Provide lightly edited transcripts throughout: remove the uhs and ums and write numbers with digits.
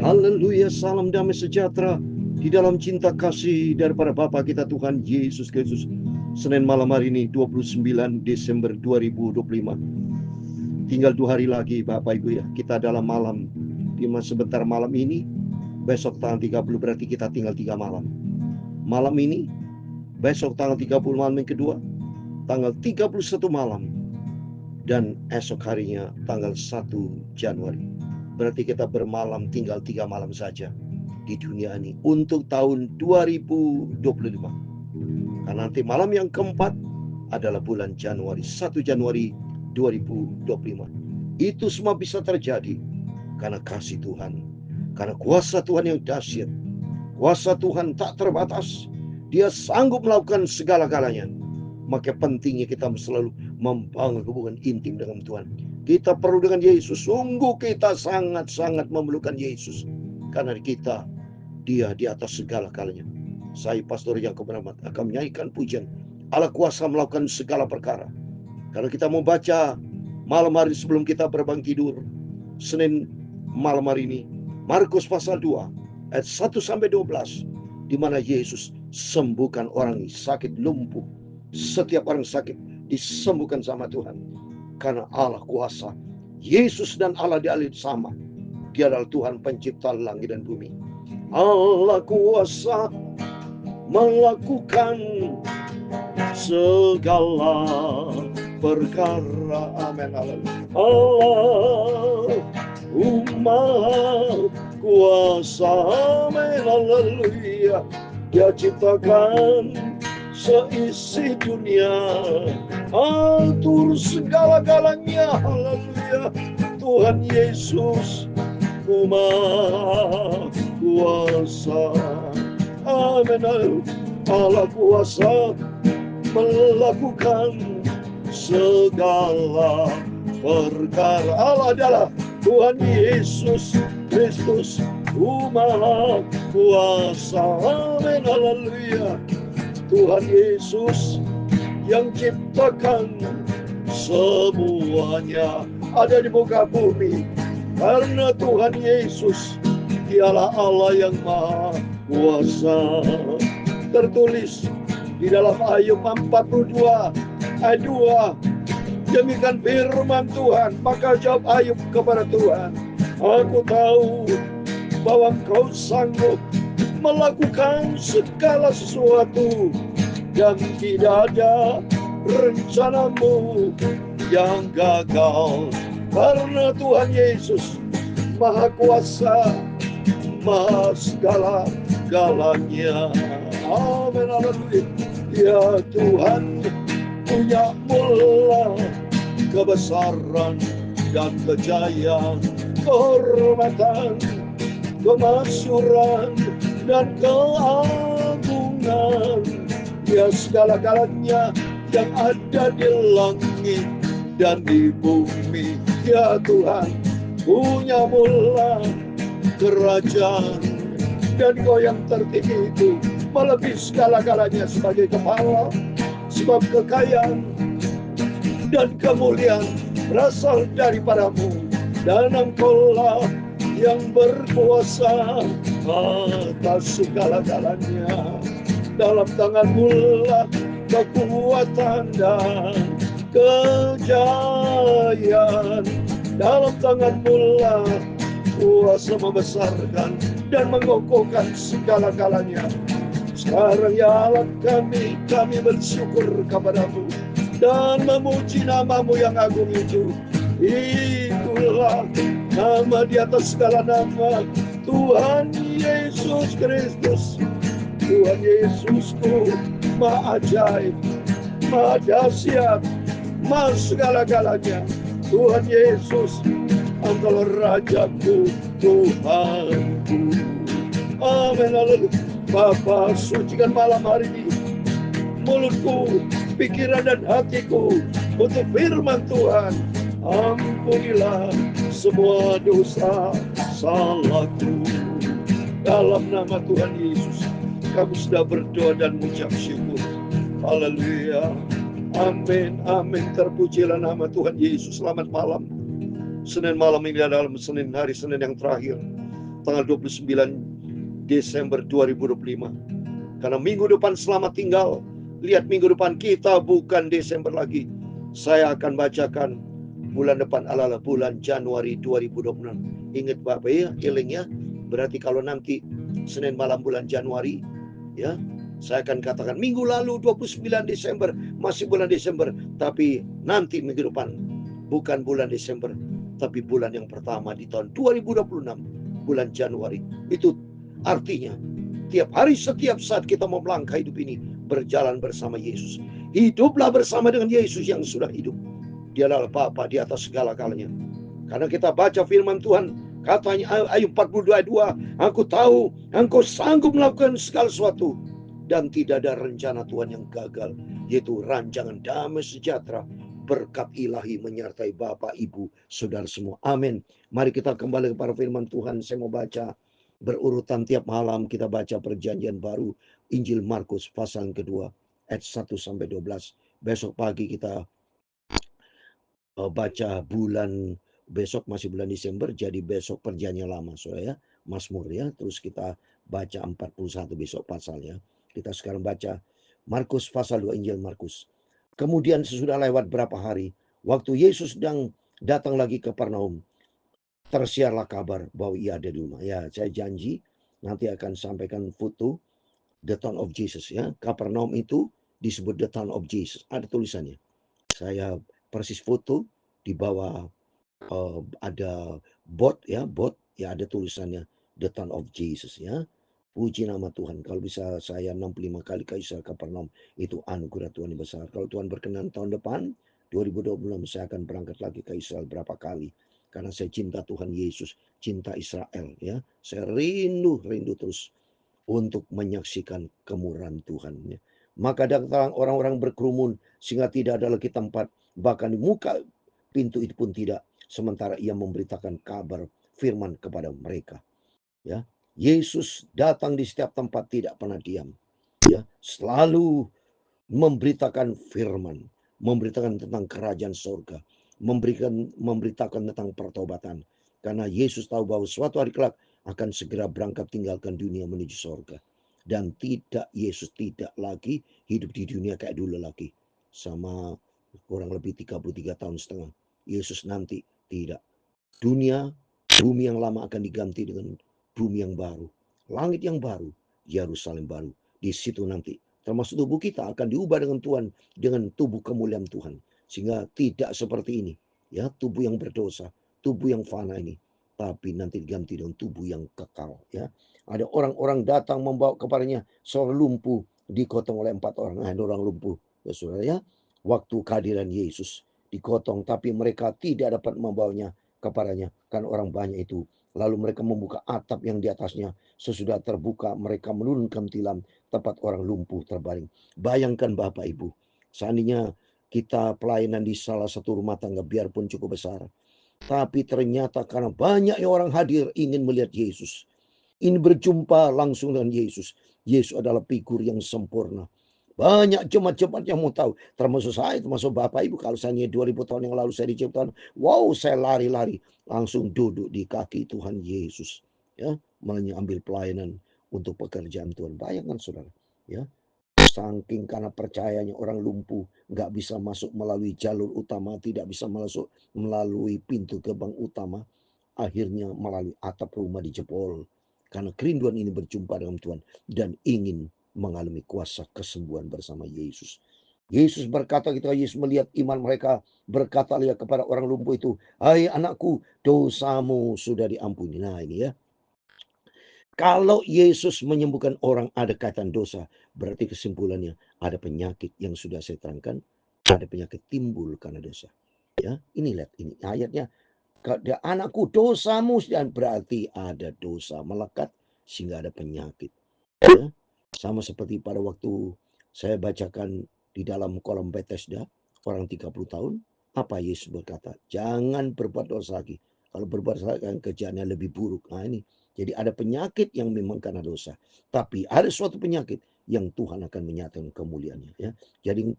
Haleluya, salam damai sejahtera di dalam cinta kasih daripada Bapa kita Tuhan Yesus Kristus. Senin malam hari ini 29 Desember 2025. Tinggal 2 hari lagi Bapak Ibu ya, kita dalam malam di sebentar malam ini. Besok tanggal 30 berarti kita tinggal 3 malam. Malam ini, besok tanggal 30 malam yang kedua, tanggal 31 malam, dan esok harinya tanggal 1 Januari. Berarti kita bermalam tinggal 3 malam saja di dunia ini untuk tahun 2025. Karena nanti malam yang keempat adalah bulan Januari, 1 Januari 2025. Itu semua bisa terjadi karena kasih Tuhan, karena kuasa Tuhan yang dahsyat. Kuasa Tuhan tak terbatas. Dia sanggup melakukan segala-galanya. Maka pentingnya kita selalu membangun hubungan intim dengan Tuhan. Kita perlu dengan Yesus. Sungguh kita sangat-sangat memerlukan Yesus. Karena Dia di atas segala-galanya. Saya Pastor Yakob Rahmat akan menyanyikan pujian Allah kuasa melakukan segala perkara. Karena kita mau baca malam hari sebelum kita berbang tidur, Senin malam hari ini, Markus pasal 2 ayat 1-12, di mana Yesus sembuhkan orang sakit lumpuh. Setiap orang sakit disembuhkan sama Tuhan. Karena Allah kuasa. Yesus dan Allah dialih sama. Dia adalah Tuhan pencipta langit dan bumi. Allah kuasa melakukan segala perkara. Amin. Allah Maha kuasa. Amin. Haleluya. Dia ciptakan seisi dunia, atur segala-galanya. Haleluya. Tuhan Yesus Maha kuasa. Amin. Allah kuasa melakukan segala perkara. Allah adalah Tuhan Yesus Kristus Maha kuasa. Amin. Haleluya. Tuhan Yesus yang ciptakan semuanya ada di muka bumi. Karena Tuhan Yesus dialah Allah yang Maha kuasa. Tertulis di dalam Ayub 42 ayat 2. Demikian firman Tuhan. Maka jawab Ayub kepada Tuhan, aku tahu bahwa Engkau sanggup melakukan segala sesuatu, dan tidak ada rencanamu yang gagal. Karena Tuhan Yesus Maha kuasa, Maha segala-galanya. Amin. Haleluya. Ya Tuhan punya mula kebesaran dan kejayaan, kehormatan, kemasyuran dan keagungan. Ya segala-galanya yang ada di langit dan di bumi. Ya Tuhan punya mula kerajaan, dan Kau yang tertinggi itu melebihi segala-galanya sebagai kepala. Sebab kekayaan dan kemuliaan berasal daripadamu, dan Engkau-lah yang berkuasa atas segala-galanya. Dalam tangan-Mu lah kekuatan dan kejayaan. Dalam tangan-Mu lah kuasa membesarkan dan mengokohkan segala-galanya. Sekarang ya Allah kami bersyukur kepada-Mu dan memuji nama-Mu yang agung itu. Itulah nama di atas segala nama, Tuhan Yesus Kristus. Tuhan Yesusku Maha ajaib, Maha dahsyat, Maha segala-galanya. Tuhan Yesus adalah Rajaku, Tuhanku. Amin. Haleluya. Bapa, sucikan malam hari ini mulutku, pikiran dan hatiku untuk firman Tuhan. Ampunilah semua dosa salahku. Dalam nama Tuhan Yesus kami sudah berdoa dan mengucap syukur. Haleluya. Amin. Amin. Terpujilah nama Tuhan Yesus. Selamat malam. Senin malam ini adalah hari Senin yang terakhir tanggal 29 Desember 2025. Karena minggu depan selamat tinggal. Lihat minggu depan kita bukan Desember lagi. Saya akan bacakan bulan depan adalah bulan Januari 2026. Ingat Bapak ya, eling ya. Berarti kalau nanti Senin malam bulan Januari, ya, saya akan katakan minggu lalu 29 Desember, masih bulan Desember. Tapi nanti minggu depan, bukan bulan Desember, tapi bulan yang pertama di tahun 2026, bulan Januari. Itu artinya, tiap hari, setiap saat kita mau melangkah hidup ini, berjalan bersama Yesus. Hiduplah bersama dengan Yesus yang sudah hidup. Dia adalah Bapa di atas segala-galanya. Karena kita baca firman Tuhan, katanya Ayub 42 ayat 2, aku tahu engkau sanggup melakukan segala sesuatu, dan tidak ada rencana Tuhan yang gagal, yaitu rancangan damai sejahtera, berkat ilahi menyertai Bapak, Ibu, Saudara semua. Amin. Mari kita kembali kepada firman Tuhan. Saya mau baca berurutan tiap malam. Kita baca perjanjian baru, Injil Markus pasal kedua, ayat 1 sampai 12. Besok pagi kita baca besok masih bulan Desember, jadi besok perjanjian lama, saudara ya, Mazmur ya. Terus kita baca 41 besok pasalnya. Kita sekarang baca Markus pasal 2, Injil Markus. Kemudian sesudah lewat berapa hari, waktu Yesus sedang datang lagi ke Kapernaum, tersiarlah kabar bahwa ia ada di rumah. Ya, saya janji nanti akan sampaikan foto The Town of Jesus ya. Kapernaum itu disebut The Town of Jesus. Ada tulisannya. Saya persis foto di bawah ada bot ya ada tulisannya The Town of Jesus ya. Puji nama Tuhan. Kalau bisa saya 65 kali ke Israel Kapernaum, itu anugerah Tuhan yang besar. Kalau Tuhan berkenan tahun depan 2026 saya akan berangkat lagi ke Israel berapa kali. Karena saya cinta Tuhan Yesus, cinta Israel ya. Saya rindu terus untuk menyaksikan kemurahan Tuhan ya. Maka datang orang-orang berkerumun sehingga tidak ada lagi tempat, bahkan di muka pintu itu pun tidak, sementara ia memberitakan kabar firman kepada mereka ya. Yesus datang di setiap tempat, tidak pernah diam ya, selalu memberitakan firman, memberitakan tentang kerajaan surga, memberitakan tentang pertobatan, karena Yesus tahu bahwa suatu hari kelak akan segera berangkat tinggalkan dunia menuju surga. Dan Yesus tidak lagi hidup di dunia kayak dulu lagi, sama kurang lebih 33 tahun setengah. Yesus nanti tidak. Bumi yang lama akan diganti dengan bumi yang baru, langit yang baru, Yerusalem baru. Di situ nanti termasuk tubuh kita akan diubah dengan Tuhan, dengan tubuh kemuliaan Tuhan, sehingga tidak seperti ini ya, tubuh yang berdosa, tubuh yang fana ini, tapi nanti diganti dengan tubuh yang kekal ya. Ada orang-orang datang membawa kepadanya seorang lumpuh, digotong oleh 4 orang. Nah, ada orang lumpuh ya saudara ya, waktu kehadiran Yesus digotong, tapi mereka tidak dapat membawanya kepadanya karena orang banyak itu. Lalu mereka membuka atap yang di atasnya. Sesudah terbuka, mereka menurunkan tilam tempat orang lumpuh terbaring. Bayangkan Bapak Ibu, seandainya kita pelayanan di salah satu rumah tangga biarpun cukup besar, tapi ternyata karena banyak orang hadir ingin melihat Yesus, ini berjumpa langsung dengan Yesus. Yesus adalah figur yang sempurna. Banyak jemaat-jemaat yang mau tahu, termasuk saya, termasuk Bapak Ibu. Kalau saya 2000 tahun yang lalu saya diciptakan, wow, saya lari-lari langsung duduk di kaki Tuhan Yesus ya, mengambil pelayanan untuk pekerjaan Tuhan. Bayangkan saudara ya, saking karena percayanya orang lumpuh nggak bisa masuk melalui jalur utama, tidak bisa masuk melalui pintu gerbang utama, akhirnya melalui atap rumah dijebol karena kerinduan ini berjumpa dengan Tuhan dan ingin mengalami kuasa kesembuhan bersama Yesus. Yesus berkata, ketika Yesus melihat iman mereka, berkata dia kepada orang lumpuh itu, hai anakku, dosamu sudah diampuni. Nah ini ya, kalau Yesus menyembuhkan orang ada kaitan dosa, berarti kesimpulannya ada penyakit yang sudah saya terangkan, ada penyakit timbul karena dosa. Ya, ini lihat ini ayatnya, anakku dosamu, dan berarti ada dosa melekat sehingga ada penyakit. Ya, sama seperti pada waktu saya bacakan di dalam kolom Bethesda, orang 30 tahun, apa Yesus berkata? Jangan berbuat dosa lagi. Kalau berbuat dosa akan kerjaannya lebih buruk. Nah ini, jadi ada penyakit yang memang karena dosa. Tapi ada suatu penyakit yang Tuhan akan menyatakan kemuliaannya. Ya. Jadi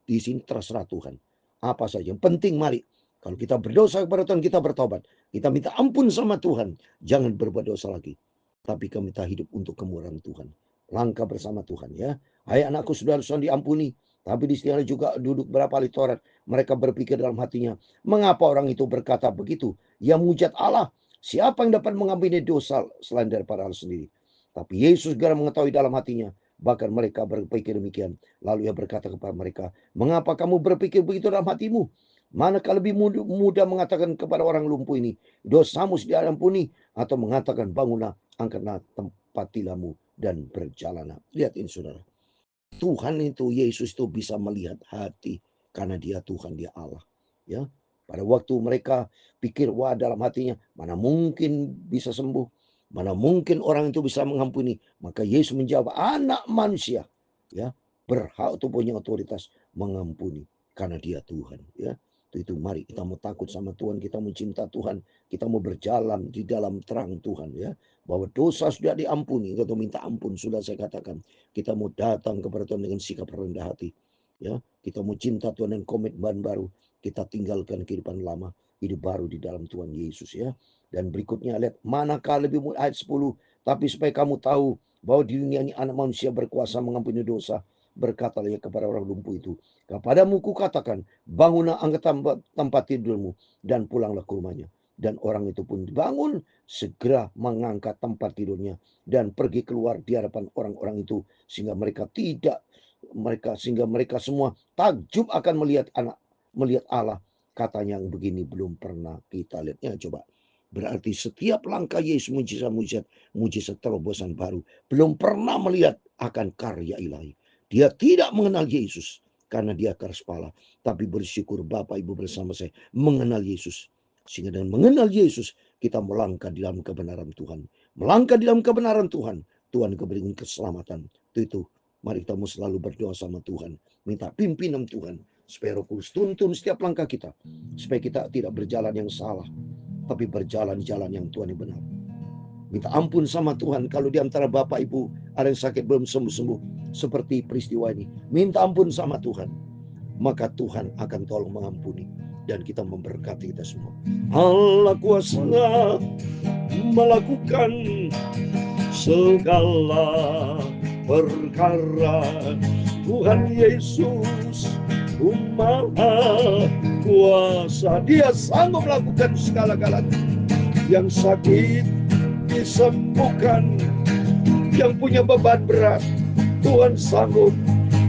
di sini terserah Tuhan. Apa saja. Yang penting mari Kalau kita berdosa kepada Tuhan, kita bertobat. Kita minta ampun sama Tuhan. Jangan berbuat dosa lagi. Tapi kami minta hidup untuk kemurahan Tuhan. Langkah bersama Tuhan ya. Hai anakku, saudara-saudara diampuni. Tapi di sini juga duduk berapa ahli Taurat. Mereka berpikir dalam hatinya, mengapa orang itu berkata begitu? Ia mujat Allah. Siapa yang dapat mengampuni dosa selain daripada Allah sendiri? Tapi Yesus segera mengetahui dalam hatinya. Bahkan mereka berpikir demikian. Lalu ia berkata kepada mereka, mengapa kamu berpikir begitu dalam hatimu? Manakah lebih mudah mengatakan kepada orang lumpuh ini, dosamu sudah diampuni, atau mengatakan bangunlah, angkatlah tempat tilammu dan berjalanlah. Lihat ini saudara. Tuhan itu, Yesus itu bisa melihat hati karena dia Tuhan, dia Allah. Ya, pada waktu mereka pikir, wah dalam hatinya, mana mungkin bisa sembuh, mana mungkin orang itu bisa mengampuni. Maka Yesus menjawab, anak manusia ya berhak untuk punya otoritas mengampuni karena dia Tuhan. Ya, itu mari kita mau takut sama Tuhan, kita mau cinta Tuhan, kita mau berjalan di dalam terang Tuhan ya. Bahwa dosa sudah diampuni, kita minta ampun sudah saya katakan. Kita mau datang kepada Tuhan dengan sikap rendah hati. Ya, kita mau cinta Tuhan dan komitmen baru. Kita tinggalkan kehidupan lama, hidup baru di dalam Tuhan Yesus ya. Dan berikutnya lihat, manakah lebih mudah, ayat 10. Tapi supaya kamu tahu bahwa di dunia ini anak manusia berkuasa mengampuni dosa. Berkatalah ia kepada orang lumpuh itu, kepadamu kukatakan, bangunlah, angkat tempat tidurmu dan pulanglah ke rumahnya. Dan orang itu pun bangun, segera mengangkat tempat tidurnya dan pergi keluar di hadapan orang-orang itu, sehingga mereka semua takjub akan melihat Allah. Katanya yang begini belum pernah kita lihatnya. Coba, berarti setiap langkah Yesus mujizat terobosan baru, belum pernah melihat akan karya ilahi. Dia tidak mengenal Yesus karena dia keras kepala, tapi bersyukur Bapak Ibu bersama saya mengenal Yesus. Sehingga dengan mengenal Yesus, kita melangkah di dalam kebenaran Tuhan. Melangkah di dalam kebenaran Tuhan, Tuhan memberikan keselamatan. Itu mari kita mau selalu berdoa sama Tuhan, minta pimpinan Tuhan, supaya Roh Kudus tuntun setiap langkah kita, supaya kita tidak berjalan yang salah, tapi berjalan jalan yang Tuhan yang benar. Minta ampun sama Tuhan kalau di antara Bapak Ibu ada yang sakit belum sembuh-sembuh seperti peristiwa ini. Minta ampun sama Tuhan. Maka Tuhan akan tolong mengampuni dan kita memberkati kita semua. Allah kuasa melakukan segala perkara. Tuhan Yesus Maha kuasa. Dia sanggup melakukan segala-galanya. Yang sakit disembuhkan, yang punya beban berat Tuhan sanggup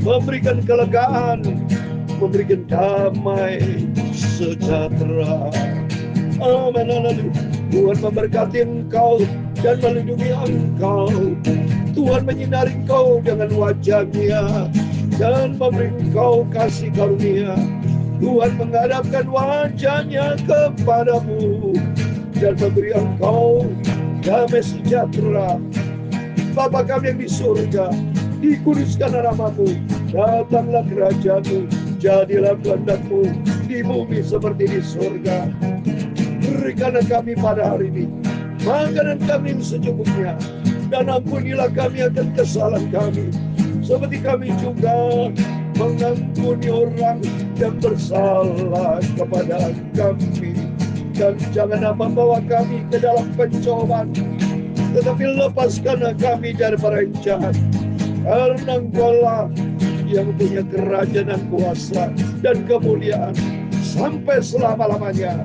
memberikan kelegaan, memberikan damai sejahtera. Amin. Tuhan memberkati engkau dan melindungi engkau. Tuhan menyinari engkau dengan wajah-Nya dan memberi engkau kasih karunia. Tuhan menghadapkan wajah-Nya kepadamu dan memberi engkau damai sejahtera. Bapa kami yang di surga, dikuduskan namamu, datanglah kerajaan-Mu, jadilah kehendak-Mu di bumi seperti di surga. Berikanlah kami pada hari ini makanan kami secukupnya, dan ampunilah kami akan kesalahan kami, seperti kami juga mengampuni orang yang bersalah kepada kami. Dan jangan membawa kami ke dalam pencobaan, tetapi lepaskanlah kami daripada yang jahat. Karena Engkau-lah yang punya kerajaan dan kuasa dan kemuliaan sampai selama-lamanya.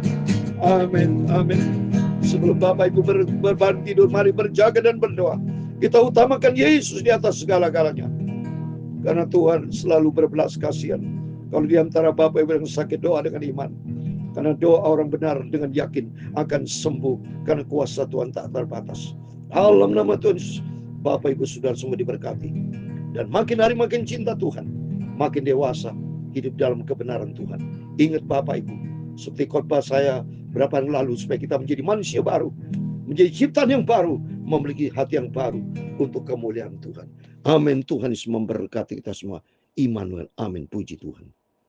Amin. Amin. Sebelum Bapak Ibu berbangun tidur, mari berjaga dan berdoa. Kita utamakan Yesus di atas segala-galanya, karena Tuhan selalu berbelas kasihan. Kalau di antara Bapak Ibu yang sakit, doa dengan iman. Karena doa orang benar dengan yakin akan sembuh, karena kuasa Tuhan tak terbatas. Dalam nama Tuhan Yesus, Bapak Ibu Saudara semua diberkati. Dan makin hari makin cinta Tuhan, makin dewasa hidup dalam kebenaran Tuhan. Ingat Bapak Ibu, seperti khotbah saya berapa hari lalu, supaya kita menjadi manusia baru, menjadi ciptaan yang baru, memiliki hati yang baru untuk kemuliaan Tuhan. Amin. Tuhan Yesus memberkati kita semua. Immanuel. Amin. Puji Tuhan.